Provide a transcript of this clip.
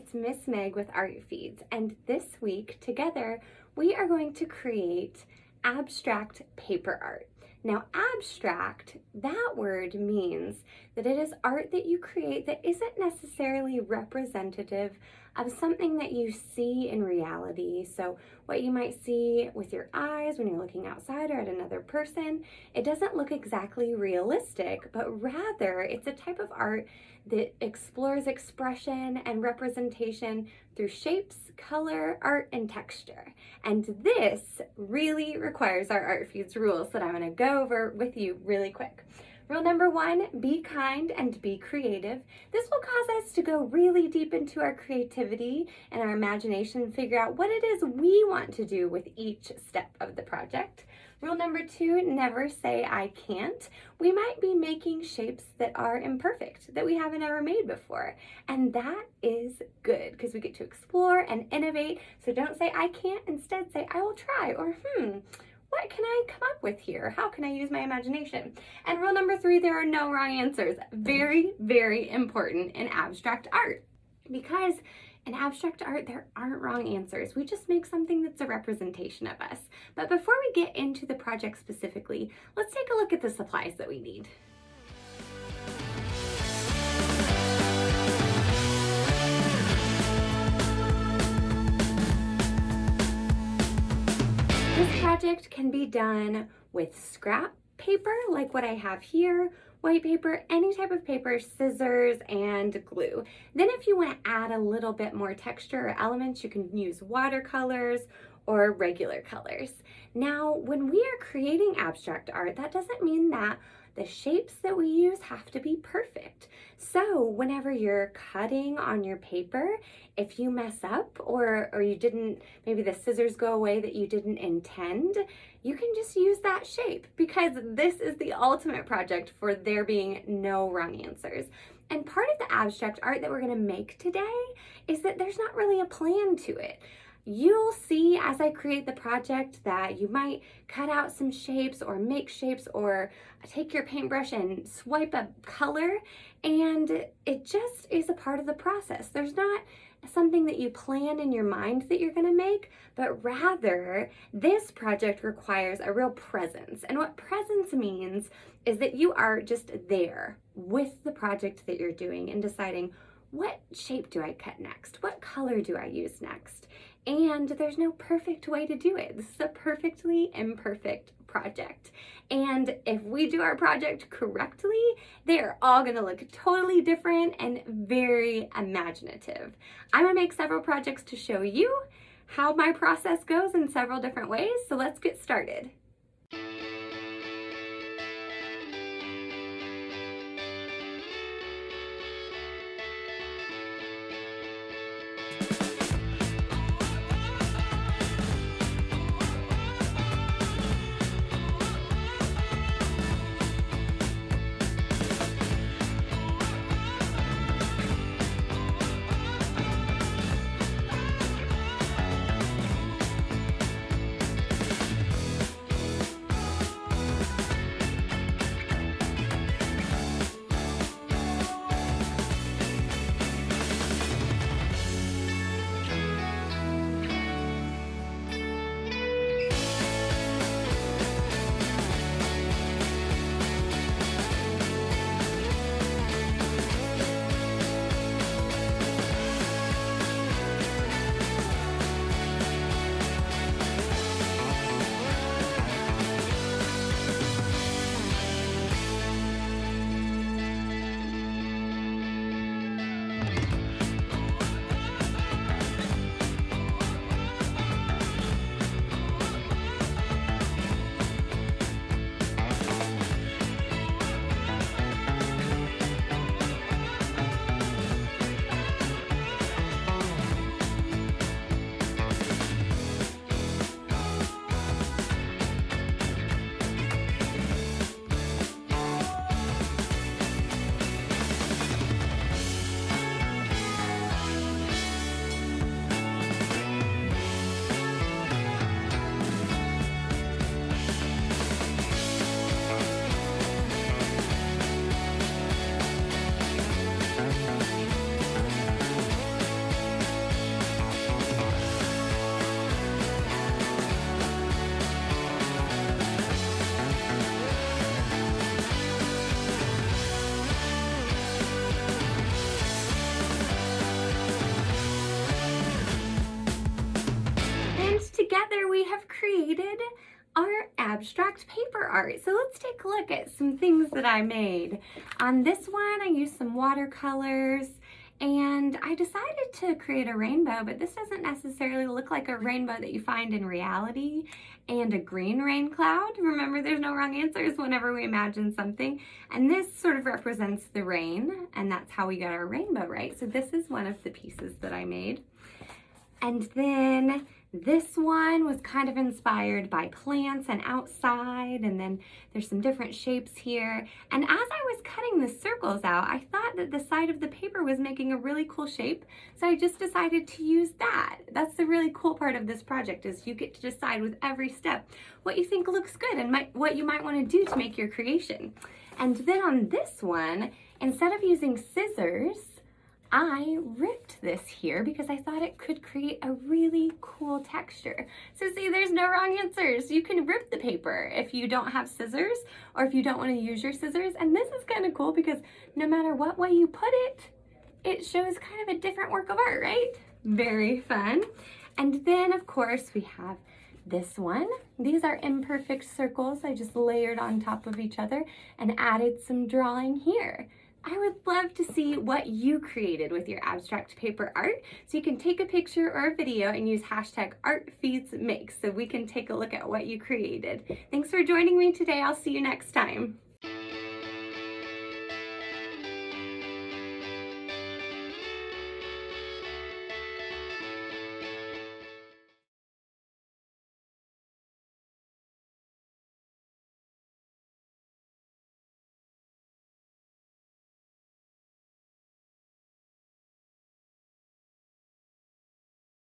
it's Miss Meg with Art Feeds, and this week together we are going to create abstract paper art. Now, abstract, that word means that it is art that you create that isn't necessarily representative of something that you see in reality. So what you might see with your eyes when you're looking outside or at another person, it doesn't look exactly realistic, but rather it's a type of art that explores expression and representation through shapes, color, art, and texture. And this really requires our Art Feeds rules that I'm going to go over with you really quick. Rule number 1, be kind and be creative. This will cause us to go really deep into our creativity and our imagination and figure out what it is we want to do with each step of the project. Rule number 2, never say I can't. We might be making shapes that are imperfect, that we haven't ever made before. And that is good because we get to explore and innovate. So don't say I can't, instead say I will try, or what can I come up with here? How can I use my imagination? And rule number 3, there are no wrong answers. Very, very important in abstract art, because in abstract art, there aren't wrong answers. We just make something that's a representation of us. But before we get into the project specifically, let's take a look at the supplies that we need. This project can be done with scrap paper, like what I have here, white paper, any type of paper, scissors, and glue. Then if you want to add a little bit more texture or elements, you can use watercolors or regular colors. Now, when we are creating abstract art, that doesn't mean that the shapes that we use have to be perfect. So whenever you're cutting on your paper, if you mess up or you didn't, maybe the scissors go away that you didn't intend, you can just use that shape, because this is the ultimate project for there being no wrong answers. And part of the abstract art that we're gonna make today is that there's not really a plan to it. You'll see as I create the project that you might cut out some shapes or make shapes or take your paintbrush and swipe a color, and it just is a part of the process. There's not something that you plan in your mind that you're going to make, but rather this project requires a real presence. And what presence means is that you are just there with the project that you're doing and deciding, what shape do I cut next? What color do I use next? And there's no perfect way to do it. This is a perfectly imperfect project. And if we do our project correctly, they are all gonna look totally different and very imaginative. I'm gonna make several projects to show you how my process goes in several different ways. So let's get started. our abstract paper art. So let's take a look at some things that I made. On this one, I used some watercolors, and I decided to create a rainbow, but this doesn't necessarily look like a rainbow that you find in reality. And a green rain cloud. Remember, there's no wrong answers whenever we imagine something. And this sort of represents the rain, and that's how we got our rainbow, right? So this is one of the pieces that I made. And then this one was kind of inspired by plants and outside, and then there's some different shapes here. And as I was cutting the circles out, I thought that the side of the paper was making a really cool shape, so I just decided to use that. That's the really cool part of this project, is you get to decide with every step what you think looks good and what you might want to do to make your creation. And then on this one, instead of using scissors, I ripped this here because I thought it could create a really cool texture. So see, there's no wrong answers. You can rip the paper if you don't have scissors or if you don't want to use your scissors. And this is kind of cool because no matter what way you put it, it shows kind of a different work of art, right? Very fun. And then of course we have this one. These are imperfect circles I just layered on top of each other and added some drawing here. I would love to see what you created with your abstract paper art. So you can take a picture or a video and use hashtag #ArtFeedsMakes so we can take a look at what you created. Thanks for joining me today. I'll see you next time.